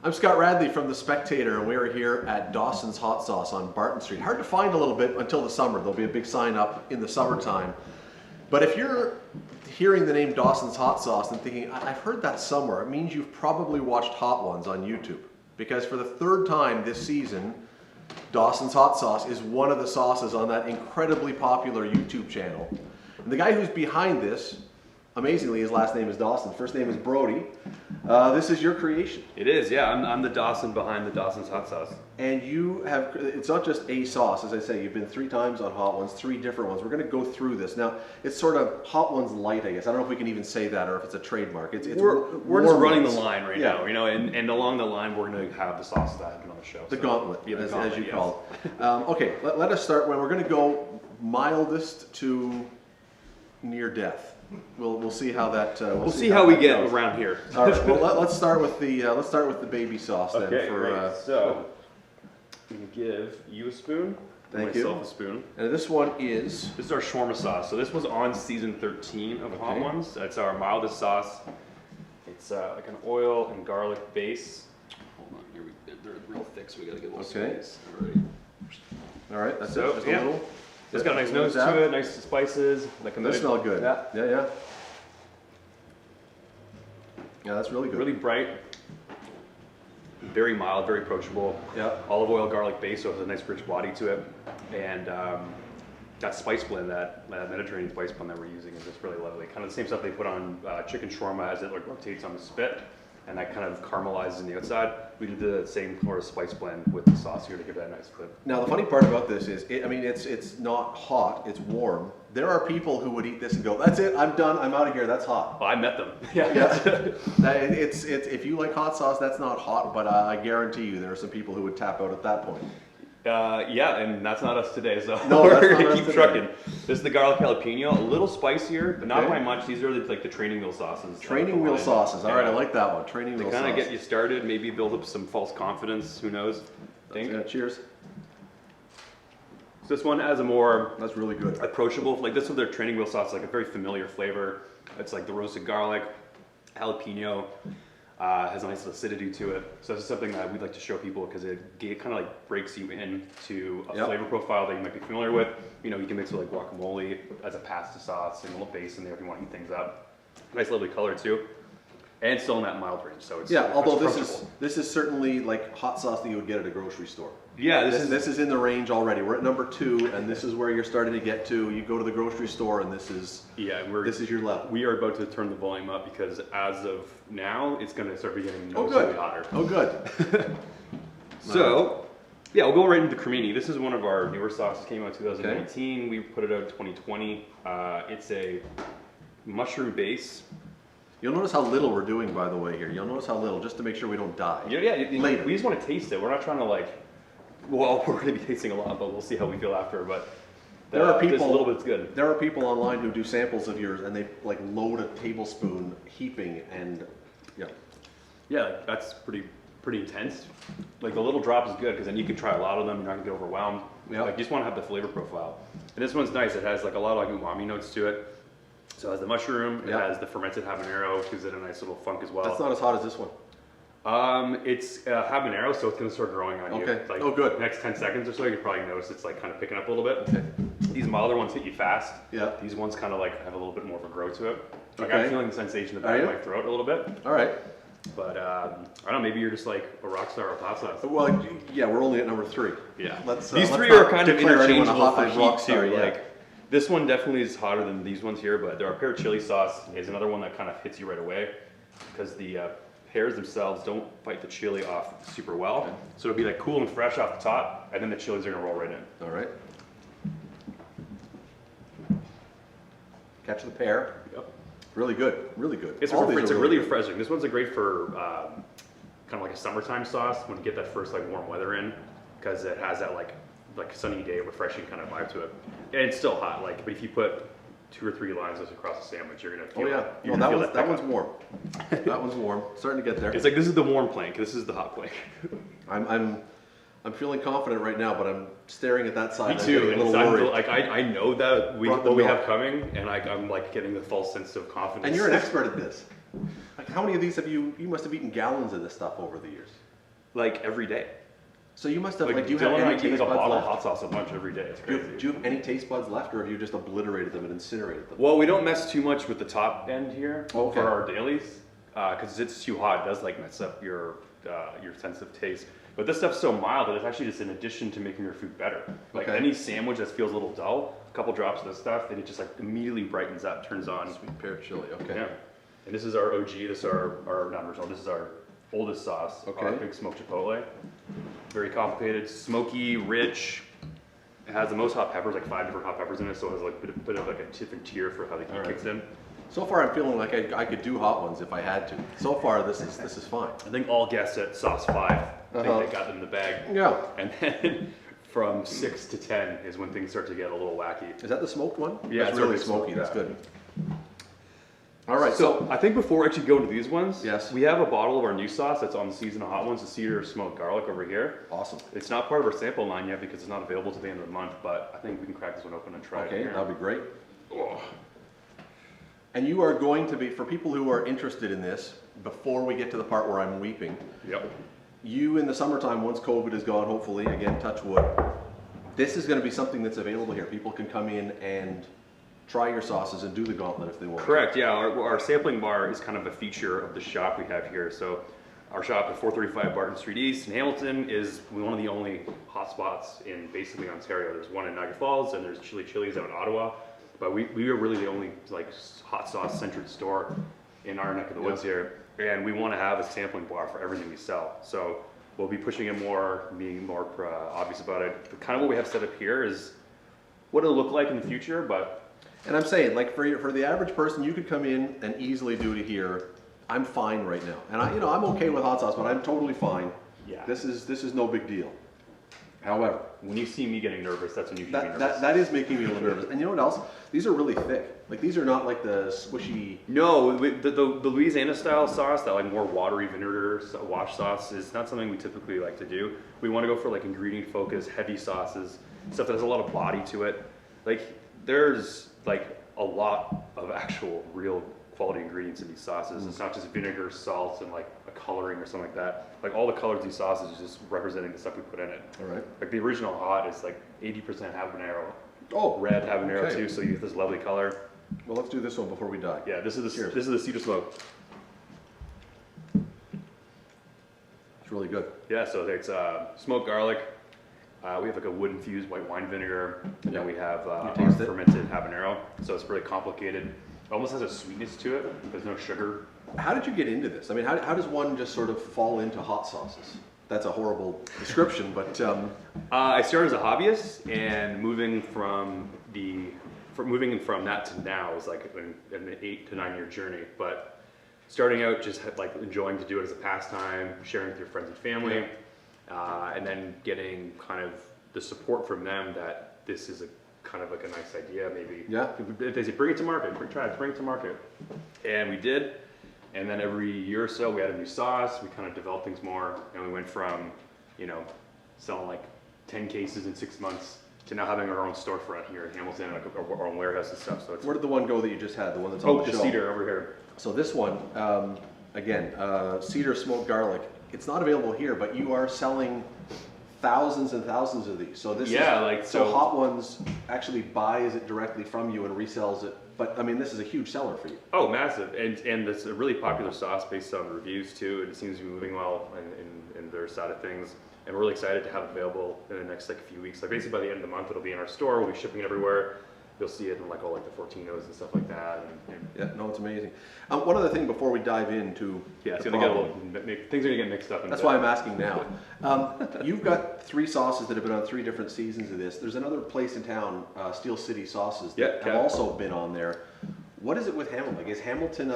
I'm Scott Radley from the Spectator, and we are here at Dawson's Hot Sauce on Barton Street. Hard to find a little bit until the summer. There'll be a big sign up in the summertime. But if you're hearing the name Dawson's Hot Sauce and thinking, I've heard that somewhere, it means you've probably watched Hot Ones on YouTube. Because for the third time this season, Dawson's Hot Sauce is one of the sauces on that incredibly popular YouTube channel. And the guy who's behind this, amazingly, his last name is Dawson. First name is Brodie. This is your creation. It is, yeah. I'm the Dawson behind the Dawson's Hot Sauce. And you have, it's not just a sauce, as I say, you've been 3 times on Hot Ones, 3 different ones. We're going to go through this. Now, it's sort of Hot Ones light, I guess. I don't know if we can even say that or if it's a trademark. We're just running the line right now, you know, and along the line, we're going to have the sauces that have been on the show. The gauntlet, as you call it. Okay, let us start when we're going to go mildest to near death. We'll see how that. We'll see how we get around here. All right. Well, let's start with the baby sauce then. Okay. Great. So I'm gonna give you a spoon. Thank you. Myself a spoon. And this one is. This is our shawarma sauce. So this was on season 13 of Hot Ones. That's our mildest sauce. It's like an oil and garlic base. Hold on, here they're real thick, so we gotta get a little space. All right. That's it. Just a little. It's got a nice nose to it, nice spices. They smell good. Yeah. Yeah, that's really good. Really bright, very mild, very approachable. Yeah. Olive oil, garlic base, so it has a nice rich body to it. And that spice blend, that Mediterranean spice blend that we're using is just really lovely. Kind of the same stuff they put on chicken shawarma as it like rotates on the spit. And that kind of caramelizes on the outside. We did the same sort of spice blend with the sauce here to give that nice flip. Now the funny part about this is, it's not hot, it's warm. There are people who would eat this and go, that's it, I'm done, I'm out of here, that's hot. Well, I met them. It's if you like hot sauce, that's not hot, but I guarantee you there are some people who would tap out at that point. Yeah, and that's not us today, so no, we're going to keep trucking. This is the garlic jalapeno, a little spicier, but not by much. These are like the training wheel sauces. Training wheel sauces, all right, I like that one, training wheel sauce. They kind of get you started, maybe build up some false confidence, who knows. Cheers. So this one has a more that's really good approachable, like this with their training wheel sauce, like a very familiar flavor. It's like the roasted garlic, jalapeno. Has a nice acidity to it. So this is something that we'd like to show people because it kind of like breaks you into a flavor profile that you might be familiar with. You know, you can mix with like guacamole as a pasta sauce and a little base in there if you want to eat things up. Nice lovely color too. And still in that mild range, so it's although this is certainly like hot sauce that you would get at a grocery store. Yeah, this is in the range already. We're at number 2, and this is where you're starting to get to. You go to the grocery store, and this is your level. We are about to turn the volume up because as of now, it's going to start getting noticeably hotter. Oh, good. So, yeah, we'll go right into Cremini. This is one of our newer sauces. Came out in 2019. Okay. We put it out in 2020. It's a mushroom base. You'll notice how little we're doing, by the way, here. You'll notice how little, just to make sure we don't die. Later. We just want to taste it. We're not trying to like. Well, we're going to be tasting a lot, but we'll see how we feel after. But there are people. Just a little bit's good. There are people online who do samples of yours, and they like load a tablespoon heaping, and yeah, that's pretty intense. Like the little drop is good because then you can try a lot of them. You're not going to get overwhelmed. Yeah. Like you just want to have the flavor profile. And this one's nice. It has like a lot of like umami notes to it. So it has the mushroom. It has the fermented habanero, gives it a nice little funk as well. That's not as hot as this one. It's habanero, so it's going to start growing on you. Okay. Like, good. Next 10 seconds or so, you probably notice it's like kind of picking up a little bit. Okay. These milder ones hit you fast. Yeah. These ones kind of like have a little bit more of a grow to it. Like I'm feeling the sensation in the back of my throat a little bit. All right. But I don't know, maybe you're just like a rock star of hot sauce. Well, yeah, we're only at number 3. Yeah. These 3 are kind of interchangeable for heat too. Like this one definitely is hotter than these ones here, but our Pear Chili sauce is another one that kind of hits you right away because the pears themselves don't fight the chili off super well. Okay. So it'll be like cool and fresh off the top, and then the chilies are gonna roll right in. All right. Catch the pear. Yep. Really good, really good. It's really refreshing. This one's a great for kind of like a summertime sauce when you get that first like warm weather in, because it has that like sunny day, refreshing kind of vibe to it. And it's still hot, like, but if you put 2 or 3 lines across the sandwich, you're gonna feel that one's warm. That one's warm. Starting to get there. It's like this is the warm plank. This is the hot plank. I'm feeling confident right now, but I'm staring at that side. Me too. I'm a little worried. Like I know that what we have coming, and I'm like getting the false sense of confidence. And you're an expert at this. Like how many of these have you must have eaten gallons of this stuff over the years? like every day. So you must have, Like, like, do you Dylan have and I any eat taste like a buds bottle of left? hot sauce at lunch every day. It's Do crazy. you have any taste buds left, or have you just obliterated them and incinerated them? Well, we don't mess too much with the top end here Okay. for our dailies, because it's too hot. It does like mess up your sense of taste. But this stuff's so mild that it's actually just an addition to making your food better. Like Okay. any sandwich that feels a little dull, a couple drops of this stuff, and it just like immediately brightens up, turns on. Sweet pear chili, okay. Yeah. And this is our OG. This is our not original. This is our oldest sauce. Okay. Our big smoked chipotle. Very complicated, smoky, rich. It has the most hot peppers, like 5 different hot peppers in it, so it has like a bit of like a different tier for how the heat All right. kicks in. So far, I'm feeling like I could do hot ones if I had to. So far, this is fine. I think all guests at sauce 5, I think Uh-huh. they got them in the bag. Yeah. And then from 6 to 10 is when things start to get a little wacky. Is that the smoked one? Yeah, That's it's really really smoky. smoked, That's yeah. good. All right. So I think before we actually go into these ones, Yes. we have a bottle of our new sauce that's on the seasonal hot ones, the Cedar Smoke garlic over here. Awesome. It's not part of our sample line yet because it's not available to the end of the month, but I think we can crack this one open and try it Okay, here. that'll be great. Oh. And you are going to be, for people who are interested in this, before we get to the part where I'm weeping, Yep. you in the summertime, once COVID is gone, hopefully, again, touch wood, this is going to be something that's available here. People can come in and try your sauces and do the gauntlet if they want. Correct, yeah. Our sampling bar is kind of a feature of the shop we have here. So our shop at 435 Barton Street East in Hamilton is one of the only hot spots in basically Ontario. There's one in Niagara Falls and there's Chili's out in Ottawa. But we are really the only like hot sauce centered store in our neck of the woods here. And we want to have a sampling bar for everything we sell. So we'll be pushing it more, being more obvious about it. But kind of what we have set up here is what it'll look like in the future, but And I'm saying, like, for the average person, you could come in and easily do it here. I'm fine right now. And I'm okay with hot sauce, but I'm totally fine. Yeah. This is no big deal. However, when you see me getting nervous, that's when you should be nervous. that is making me a little nervous. And you know what else? These are really thick. Like, these are not like the squishy. No, the Louisiana style sauce, that like more watery vinegar wash sauce, is not something we typically like to do. We want to go for like ingredient focused, heavy sauces, stuff that has a lot of body to it. Like there's like a lot of actual real quality ingredients in these sauces. It's not just vinegar, salt, and like a coloring or something like that. Like all the colors in these sauces is just representing the stuff we put in it. All right. Like the original hot is like 80% habanero, Oh, red habanero okay. too, so you get this lovely color. Well, let's do this one before we die. Yeah, this is Cheers. the Cedar Smoke. It's really good. Yeah, so it's smoked garlic. We have like a wood infused white wine vinegar, and Yeah. then we have our taste it? fermented habanero. So it's really complicated. It almost has a sweetness to it. There's no sugar. How did you get into this? I mean, how does one just sort of fall into hot sauces? That's a horrible description, but I started as a hobbyist, and moving from that to now is like an 8 to 9 year journey. But starting out just like enjoying to do it as a pastime, sharing with your friends and family, and then getting kind of the support from them that this is a kind of like a nice idea, maybe. Yeah. If they say bring it to market, bring it to market, and we did. And then every year or so, we had a new sauce. We kind of developed things more, and we went from, selling like 10 cases in 6 months to now having our own storefront here in Hamilton, like our own warehouse and stuff. So it's where did the one go that you just had? The one that's on the the shelf? Cedar over here. So this one, again, Cedar Smoked Garlic. It's not available here, but you are selling thousands and thousands of these. So this so Hot Ones actually buys it directly from you and resells it. But I mean, this is a huge seller for you. Oh, massive, and it's a really popular sauce based on reviews too. And it seems to be moving well in their side of things. And we're really excited to have it available in the next few weeks. Like basically by the end of the month, it'll be in our store. We'll be shipping it everywhere. You'll see it in all the Fortinos and stuff like that. Yeah, no, it's amazing. One other thing before we dive into it's the gonna get problem. things are gonna get mixed up. That's why I'm asking now. You've got 3 sauces that have been on 3 different seasons of this. There's another place in town, Steel City Sauces, that have also been on there. What is it with Hamilton? Like, is Hamilton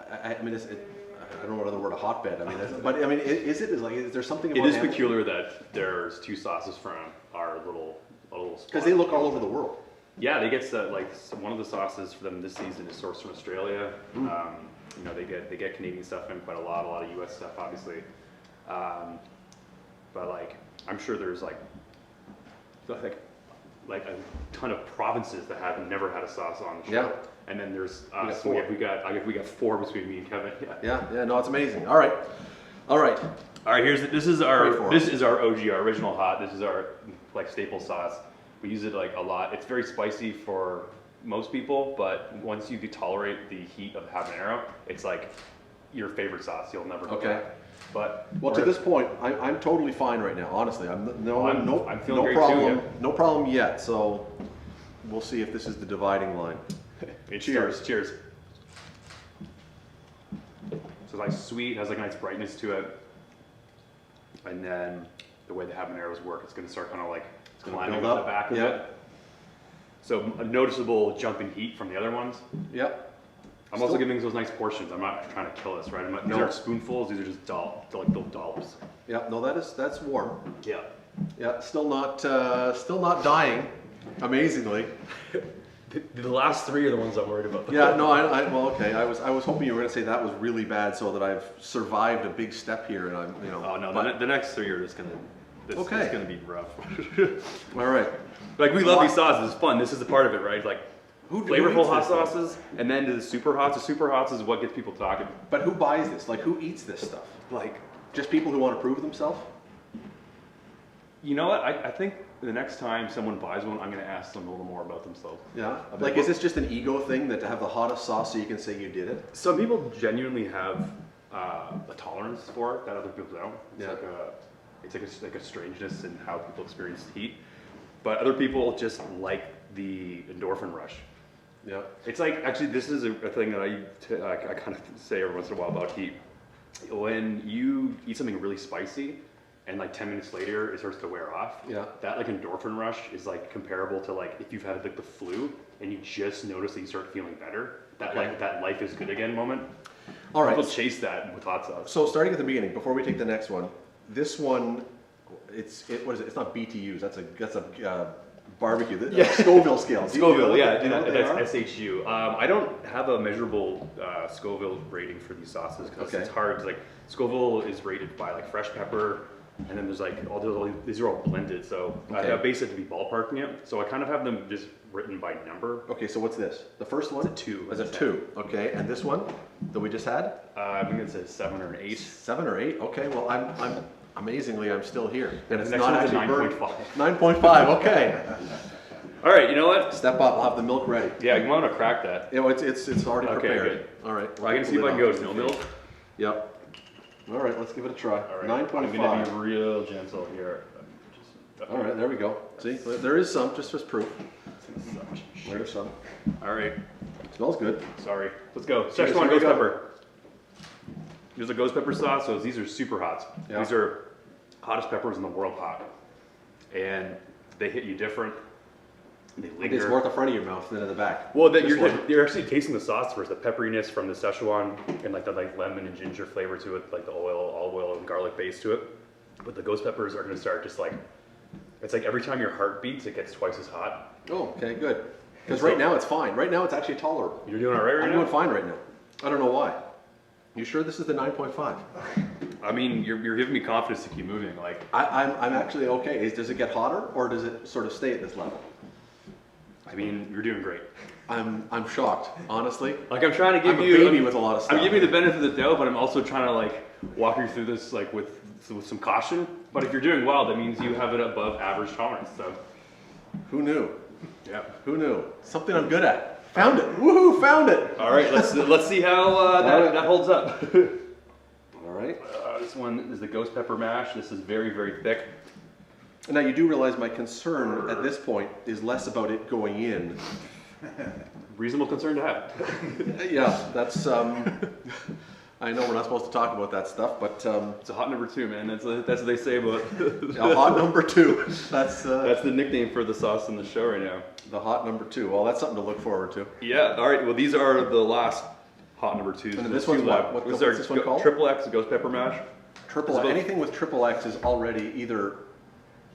I don't know what other word, a hotbed. I mean, but I mean, is there something about it is Hamilton? peculiar that there's 2 sauces from our little spot. Because they look all over the world. Yeah, they get one of the sauces for them this season is sourced from Australia. They get Canadian stuff in quite a lot of US stuff, obviously. But I'm sure there's like a ton of provinces that have never had a sauce on the show. Yeah. And then there's got us. 4. We got 4 between me and Kevin. Yeah, no, it's amazing. All right. All right. All right, this is Pray our for this us. is our OG, our original hot. This is our like staple sauce. We use it like a lot. It's very spicy for most people, but once you tolerate the heat of habanero, it's like your favorite sauce. You'll never go back. But Well, to this point, I'm totally fine right now. Honestly, I'm feeling great problem. too, yeah. No problem yet. So we'll see if this is the dividing line. Cheers. Cheers. So it's like sweet, has like a nice brightness to it. And then the way the habaneros work, it's going to start kind of like climbing build up up. the back of Yeah. it. So a noticeable jump in heat from the other ones. Yep. I'm also giving those nice portions. I'm not trying to kill this, right? These aren't spoonfuls. These are just like little dollops. Yep. No, that's warm. Yeah. Yeah. Still not dying. Amazingly. The last three are the ones I'm worried about. Yeah. No. Well, okay. I was hoping you were going to say that was really bad, so that I've survived a big step here, and I'm Oh no, but- the next three are just gonna. Okay. It's gonna be rough. all right. Like we love these sauces. It's fun. This is the part of it, right? Like Who flavorful eats hot this stuff? sauces, and then to the super hots. The super hots is what gets people talking. But who buys this? Like, who eats this stuff? Like, Just people who want to prove themselves? you know what? I think the next time someone buys one, I'm gonna ask them a little more about themselves. Yeah. I bet Like, is this just an ego thing that to have the hottest sauce so you can say you did it? Some people genuinely have a tolerance for it that other people don't. It's like a strangeness in how people experience heat. But other people just like the endorphin rush. Yeah. It's like, actually, this is a thing that I kind of say every once in a while about heat. When you eat something really spicy and like 10 minutes later it starts to wear off, Yeah. that like endorphin rush is like comparable to like if you've had like the flu and you just notice that you start feeling better. That Okay. like that life is good again moment. All right. People chase that with hot sauce. So starting at the beginning, before we take the next one, this one, what is it? It's not BTUs. That's a barbecue. Scoville scale. Do you know Scoville, what yeah, they- do you know what they are? that's SHU. I don't have a measurable Scoville rating for these sauces because Okay. it's hard. 'Cause, like Scoville is rated by like fresh pepper, and then there's like these are all blended. So Okay. I base it to be ballparking it. So I kind of have them just written by number. Okay, so what's this? The first one? It's a 2. Is a 2. Okay, and this one that we just had? I think it's a 7 or an 8. 7 or 8. Okay, well I'm amazingly I'm still here, and it's next not one's a actually burnt. 9.5. 9.5. Okay. All right, you know what? Step up. I'll have the milk ready. Yeah, you want to crack that. You know, it's already Okay, prepared. good. All right. Well, I can see if I can go no milk. Yep. All right, let's give it a try. All right. 9.5. I'm gonna be real gentle here. All right, there we go. See, there is some, just as proof. There's some. All right. Smells good. Sorry. Let's go. Cheers, Szechuan here we ghost go. pepper. There's a ghost pepper sauce, so these are super hots. Yeah. These are hottest peppers in the world hot. And they hit you different. They linger. It's more at the front of your mouth than at the back. Well, This one. you're actually tasting the sauce first, the pepperiness from the Szechuan and like the lemon and ginger flavor to it, like the olive oil and garlic base to it. But the ghost peppers are going to start just like, it's like every time your heart beats, it gets twice as hot. Oh, okay, good. Because right now it's fine. Right now it's actually tolerable. You're doing all right I'm now? doing fine right now. I don't know why. You sure this is the 9.5? I mean, you're giving me confidence to keep moving. Like, I'm actually okay. Does it get hotter or does it sort of stay at this level? I mean, you're doing great. I'm shocked, honestly. Like I'm trying to give I'm a you baby with a lot of stuff. I'm giving you the benefit of the doubt, but I'm also trying to like walk you through this like with some caution. But if you're doing well, that means you have an above average tolerance. So Who knew? yeah. Who knew? Something I'm good at. Found it. Woohoo! Found it. All right, let's see how that holds up. All right. This one is the ghost pepper mash. This is very very thick. Now you do realize my concern at this point is less about it going in. Reasonable concern to have. Yeah, that's. I know we're not supposed to talk about that stuff, but It's a hot number 2, man. That's what they say about. a hot number 2. That's That's the nickname for the sauce in the show right now. the hot number 2. Well, that's something to look forward to. Yeah. All right. Well, these are the last hot number 2s. And this one's what? What's this one called? Triple X Ghost Pepper Mash. Triple It's about- anything with triple X is already either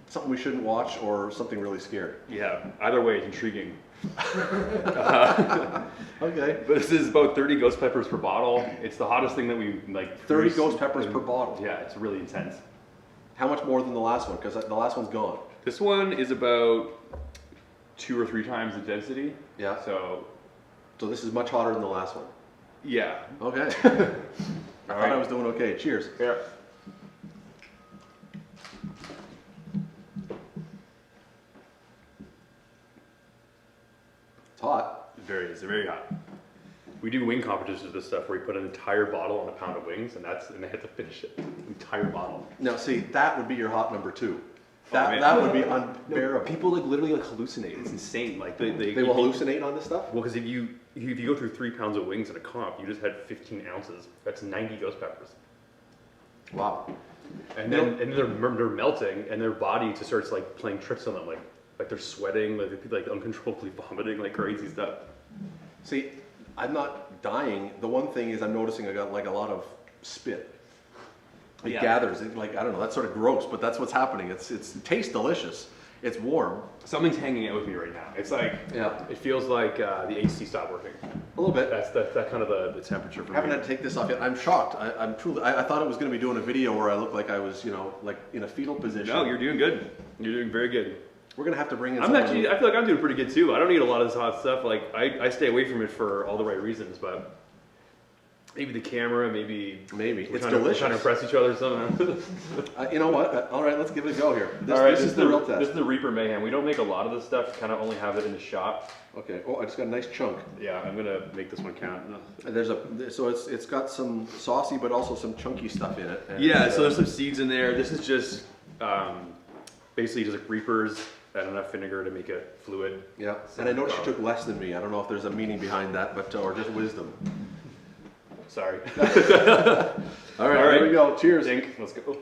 something we shouldn't watch or something really scary. Yeah. Either way, it's intriguing. Okay. But this is about 30 ghost peppers per bottle. It's the hottest thing that we like. 30 ghost peppers per bottle. Yeah, it's really intense. How much more than the last one? Because the last one's gone. This one is about 2 or 3 times the density. Yeah. So, So this is much hotter than the last one. yeah. Okay. I thought I was doing okay. Cheers. Yeah. It's hot. It's very hot. We do wing competitions with this stuff where we put an entire bottle on a pound of wings, and they have to finish it. Entire bottle. Now, see, that would be your hot number 2. man. That would be No, unbearable. people like literally like hallucinate. It's insane. Like they They will hallucinate on this stuff? Well, because if you go through 3 pounds of wings in a comp, you just had 15 ounces. That's 90 ghost peppers. Wow. And then they're melting, and their body just starts like playing tricks on them, like they're sweating, like uncontrollably vomiting, like crazy stuff. See, I'm not dying. The one thing is I'm noticing I got like a lot of spit. It Yeah. gathers. Like, I don't know, that's sort of gross, but that's what's happening. It tastes delicious. It's warm. Something's hanging out with me right now. It's like it feels like the AC stopped working. A little bit. That's kind of the temperature for I haven't me. had to take this off yet. I'm shocked. I'm truly. I thought I was going to be doing a video where I looked like I was, like in a fetal position. No, you're doing good. You're doing very good. We're going to have to bring in. I feel like I'm doing pretty good too. I don't eat a lot of this hot stuff. Like I stay away from it for all the right reasons, but maybe the camera, maybe It's we're delicious. trying to impress each other or something. You know what? All right, let's give it a go here. All right, this is the real test. This is the Reaper Mayhem. We don't make a lot of this stuff. Kind of only have it in the shop. Okay. Oh, I just got a nice chunk. Yeah, I'm gonna make this one count. And so it's got some saucy but also some chunky stuff in it. And, Yeah, so there's some seeds in there. This is just basically just like Reapers and enough vinegar to make it fluid. Yeah, and I noticed you took less than me. I don't know if there's a meaning behind that, but or just wisdom. Sorry. All right, here we go. Cheers. Dink. Let's go.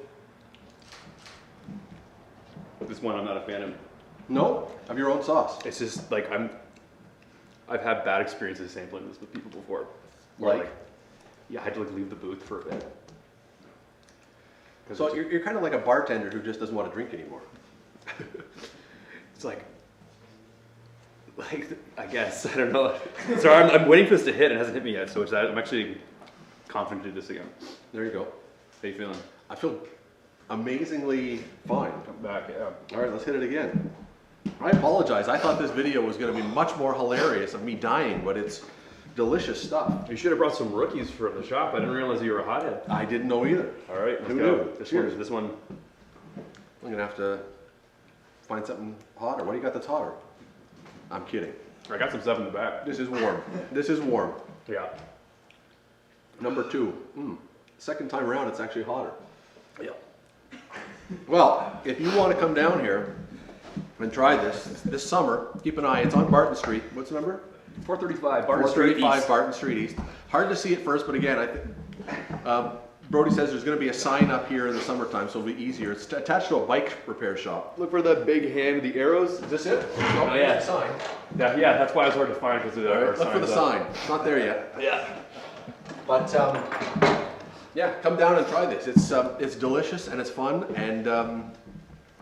This one I'm not a fan of. No, of your own sauce. It's just like I've had bad experiences sampling this with people before. Where, Like? yeah, I had to like leave the booth for a bit. So you're kind of like a bartender who just doesn't want to drink anymore. It's like I guess I don't know. Sorry, I'm waiting for this to hit. It hasn't hit me yet, so I'm actually confident to do this again. There you go. How you feeling? I feel amazingly fine. Come back, yeah. All right, let's hit it again. I apologize. I thought this video was going to be much more hilarious of me dying, but it's delicious stuff. You should have brought some rookies from the shop. I didn't realize you were a hothead. I didn't know either. All right, let's Who go. knew? Cheers. This one. I'm going to have to find something hotter. What do you got that's hotter? I'm kidding. I got some stuff in the back. This is warm. This is warm. Yeah. Number 2. Second time around, it's actually hotter. Yeah. Well, if you want to come down here and try this summer, keep an eye. It's on Barton Street. What's the number? 435 Barton Street 435 East. Barton Street East. Hard to see at first, but again, I think Brodie says there's going to be a sign up here in the summertime, so it'll be easier. It's attached to a bike repair shop. Look for that big hand with the arrows. Is this it? Oh, yeah. Sign. Yeah, that's why it's hard to find because of our Look for the signs sign. up. It's not there yet. Yeah. But yeah, come down and try this. It's delicious and it's fun, and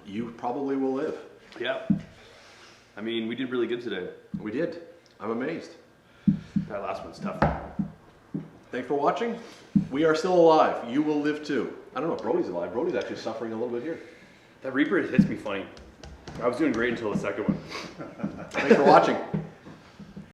you probably will live. Yeah. I mean, we did really good today. We did. I'm amazed. That last one's tough. Thanks for watching. We are still alive. You will live too. I don't know if Brodie's alive. Brodie's actually suffering a little bit here. That Reaper hits me funny. I was doing great until the second one. Thanks for watching.